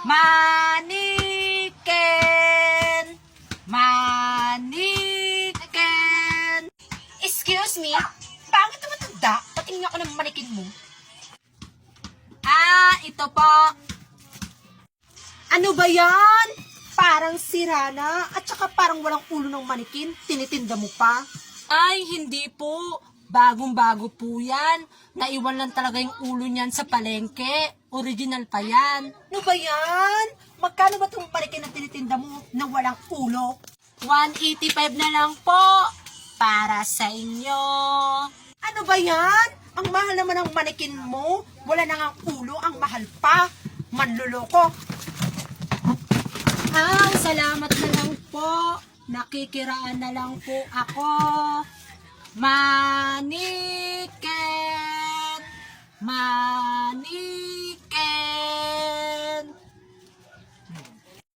Maniken! Maniken! Excuse me? Bakit naman tanda? Patingin ako ng manikin mo. Ito po. Ano ba yan? Parang sira na at saka parang walang ulo ng manikin. Tinitinda mo pa. Ay, hindi po. Bagong-bago po yan. Naiwan lang talaga yung ulo niyan sa palengke. Original pa yan. Ano ba yan? Magkano ba itong manikin na tinitinda mo na walang ulo? 185 na lang po. Para sa inyo. Ano ba yan? Ang mahal naman ng manikin mo. Wala na ngang ulo, ang mahal pa. Manluloko. Salamat na lang po. Nakikiraan na lang po ako. Maniken! Maniken!